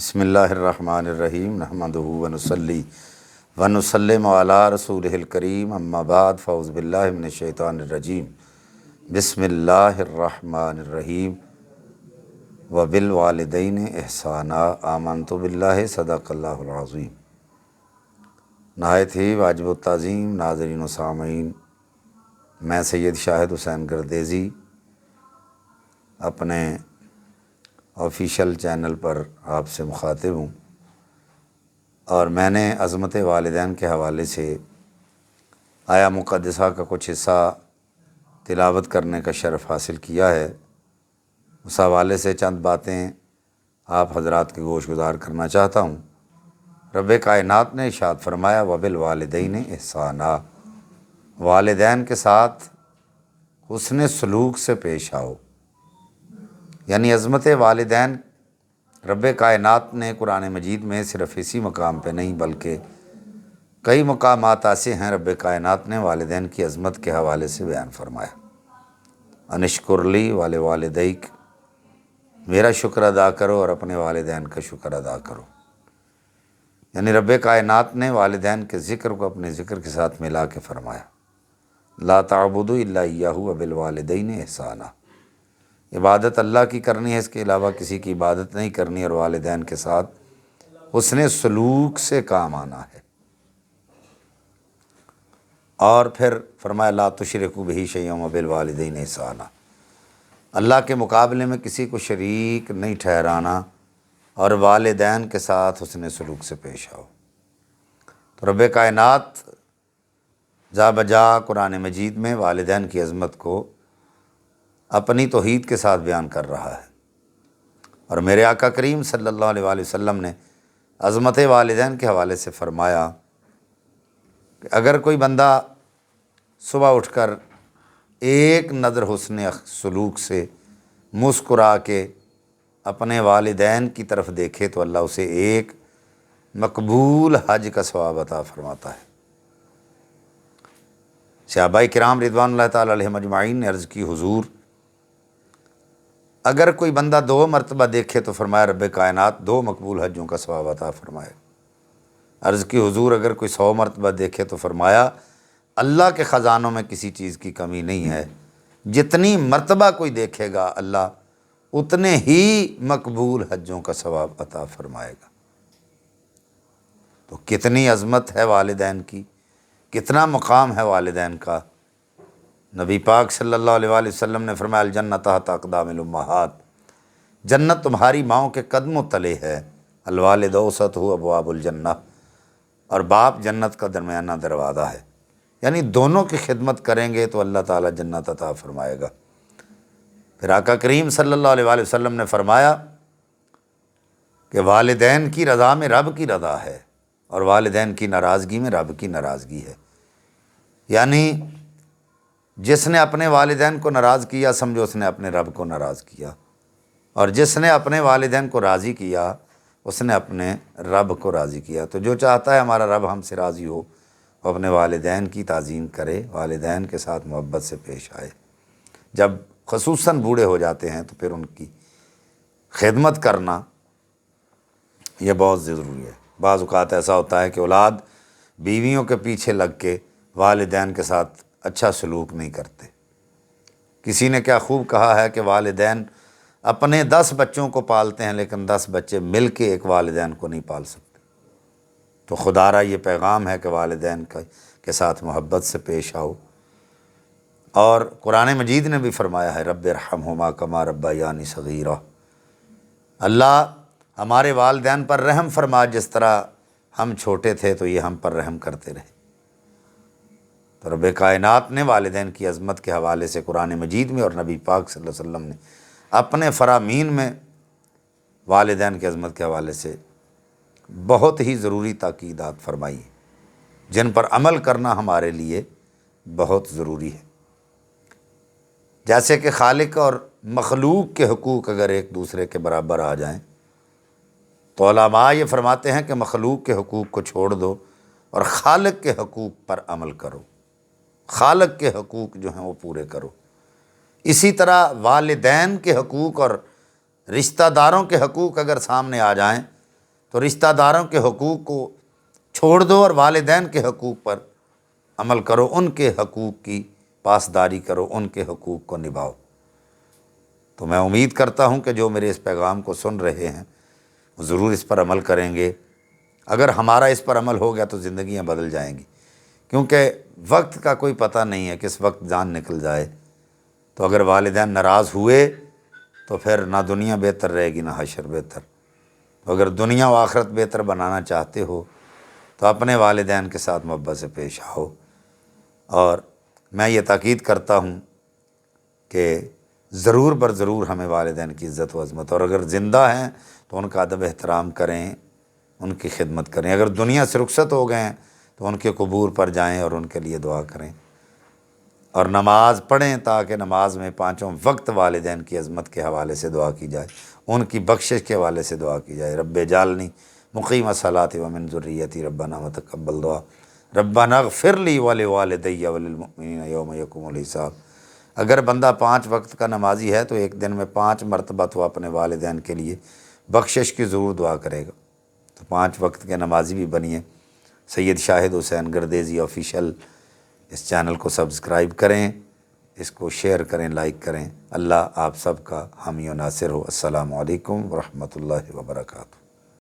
بسم اللہ الرحمن الرحیم نحمدہ ونصلی ونسلم علی رسولہ الکریم اما بعد فاعوذ باللہ من الشیطان الرجیم بسم اللہ الرحمن الرحیم وبالوالدین احسانا آمنت باللہ صدق اللہ العظیم۔ نہایت ہی واجب التعظیم ناظرین و سامعین، میں سید شاہد حسین گردیزی اپنے آفیشیل چینل پر آپ سے مخاطب ہوں، اور میں نے عظمت والدین کے حوالے سے آیا مقدسہ کا کچھ حصہ تلاوت کرنے کا شرف حاصل کیا ہے۔ اس حوالے سے چند باتیں آپ حضرات کے گوش گزار کرنا چاہتا ہوں۔ رب کائنات نے ارشاد فرمایا وبالوالدین احسانا، والدین کے ساتھ حسن سلوک سے پیش آؤ۔ یعنی عظمت والدین رب کائنات نے قرآن مجید میں صرف اسی مقام پہ نہیں بلکہ کئی مقامات ایسے ہیں رب کائنات نے والدین کی عظمت کے حوالے سے بیان فرمایا۔ انشکر لی ولوالدیک، میرا شکر ادا کرو اور اپنے والدین کا شکر ادا کرو۔ یعنی رب کائنات نے والدین کے ذکر کو اپنے ذکر کے ساتھ ملا کے فرمایا لا تعبدوا الا ایاہ وبالوالدین احسانا، عبادت اللہ کی کرنی ہے، اس کے علاوہ کسی کی عبادت نہیں کرنی، اور والدین کے ساتھ حسن سلوک سے کام آنا ہے۔ اور پھر فرمایا لا تشرکوا بہ شیئا وبالوالدین احسانا، اللہ کے مقابلے میں کسی کو شریک نہیں ٹھہرانا، اور والدین کے ساتھ حسن سلوک سے پیش آؤ۔ تو رب کائنات جا بجا قرآن مجید میں والدین کی عظمت کو اپنی توحید کے ساتھ بیان کر رہا ہے، اور میرے آقا کریم صلی اللہ علیہ وآلہ وسلم نے عظمت والدین کے حوالے سے فرمایا کہ اگر کوئی بندہ صبح اٹھ کر ایک نظر حسن سلوک سے مسکرا کے اپنے والدین کی طرف دیکھے تو اللہ اسے ایک مقبول حج کا ثواب عطا فرماتا ہے۔ صحابہ کرام رضوان اللہ تعالی علیہم اجمعین نے عرض کی حضور اگر کوئی بندہ 2 مرتبہ دیکھے تو فرمایا رب کائنات 2 مقبول حجوں کا ثواب عطا فرمائے۔ عرض کی حضور اگر کوئی 100 مرتبہ دیکھے تو فرمایا اللہ کے خزانوں میں کسی چیز کی کمی نہیں ہے، جتنی مرتبہ کوئی دیکھے گا اللہ اتنے ہی مقبول حجوں کا ثواب عطا فرمائے گا۔ تو کتنی عظمت ہے والدین کی، کتنا مقام ہے والدین کا۔ نبی پاک صلی اللہ علیہ وآلہ وسلم نے فرمایا الجنت تحت اقدام الامہات، جنت تمہاری ماؤں کے قدموں تلے ہے۔ الوالد اوسط ابواب الجنہ، اور باپ جنت کا درمیانہ دروازہ ہے۔ یعنی دونوں کی خدمت کریں گے تو اللہ تعالیٰ جنت عطا فرمائے گا۔ پھر آقا کریم صلی اللہ علیہ وآلہ وسلم نے فرمایا کہ والدین کی رضا میں رب کی رضا ہے، اور والدین کی ناراضگی میں رب کی ناراضگی ہے۔ یعنی جس نے اپنے والدین کو ناراض کیا سمجھو اس نے اپنے رب کو ناراض کیا، اور جس نے اپنے والدین کو راضی کیا اس نے اپنے رب کو راضی کیا۔ تو جو چاہتا ہے ہمارا رب ہم سے راضی ہو وہ اپنے والدین کی تعظیم کرے، والدین کے ساتھ محبت سے پیش آئے۔ جب خصوصاً بوڑھے ہو جاتے ہیں تو پھر ان کی خدمت کرنا یہ بہت ضروری ہے۔ بعض اوقات ایسا ہوتا ہے کہ اولاد بیویوں کے پیچھے لگ کے والدین کے ساتھ اچھا سلوک نہیں کرتے۔ کسی نے کیا خوب کہا ہے کہ والدین اپنے 10 بچوں کو پالتے ہیں لیکن 10 بچے مل کے ایک والدین کو نہیں پال سکتے۔ تو خدا را یہ پیغام ہے کہ والدین کے ساتھ محبت سے پیش آؤ۔ اور قرآن مجید نے بھی فرمایا ہے رب ارحمہما کما ربیانی صغیرا، اللہ ہمارے والدین پر رحم فرما جس طرح ہم چھوٹے تھے تو یہ ہم پر رحم کرتے رہے۔ تو رب کائنات نے والدین کی عظمت کے حوالے سے قرآن مجید میں اور نبی پاک صلی اللہ علیہ وسلم نے اپنے فرامین میں والدین کی عظمت کے حوالے سے بہت ہی ضروری تاکیدات فرمائی ہیں، جن پر عمل کرنا ہمارے لیے بہت ضروری ہے۔ جیسے کہ خالق اور مخلوق کے حقوق اگر ایک دوسرے کے برابر آ جائیں تو علماء یہ فرماتے ہیں کہ مخلوق کے حقوق کو چھوڑ دو اور خالق کے حقوق پر عمل کرو، خالق کے حقوق جو ہیں وہ پورے کرو۔ اسی طرح والدین کے حقوق اور رشتہ داروں کے حقوق اگر سامنے آ جائیں تو رشتہ داروں کے حقوق کو چھوڑ دو اور والدین کے حقوق پر عمل کرو، ان کے حقوق کی پاسداری کرو، ان کے حقوق کو نبھاؤ۔ تو میں امید کرتا ہوں کہ جو میرے اس پیغام کو سن رہے ہیں وہ ضرور اس پر عمل کریں گے۔ اگر ہمارا اس پر عمل ہو گیا تو زندگیاں بدل جائیں گی، کیونکہ وقت کا کوئی پتہ نہیں ہے کس وقت جان نکل جائے۔ تو اگر والدین ناراض ہوئے تو پھر نہ دنیا بہتر رہے گی نہ حشر بہتر۔ تو اگر دنیا و آخرت بہتر بنانا چاہتے ہو تو اپنے والدین کے ساتھ محبت سے پیش آؤ۔ اور میں یہ تاکید کرتا ہوں کہ ضرور بر ضرور ہمیں والدین کی عزت و عظمت، اور اگر زندہ ہیں تو ان کا ادب احترام کریں، ان کی خدمت کریں۔ اگر دنیا سے رخصت ہو گئے ہیں تو ان کے قبور پر جائیں اور ان کے لیے دعا کریں، اور نماز پڑھیں تاکہ نماز میں پانچوں وقت والدین کی عظمت کے حوالے سے دعا کی جائے، ان کی بخشش کے حوالے سے دعا کی جائے۔ رب جعلنی مقیم الصلاۃ ومن ذریتی ربنا وتقبل دعا ربنا اغفر لی ولوالدی وللمؤمنین یوم یقوم الحساب۔ اگر بندہ 5 وقت کا نمازی ہے تو ایک دن میں 5 مرتبہ تو اپنے والدین کے لیے بخشش کی ضرور دعا کرے گا۔ تو 5 وقت کے نمازی بھی بنیے۔ سید شاہد حسین گردیزی آفیشیل اس چینل کو سبسکرائب کریں، اس کو شیئر کریں، لائک کریں۔ اللہ آپ سب کا حامی و ناصر ہو۔ السلام علیکم ورحمۃ اللہ وبرکاتہ۔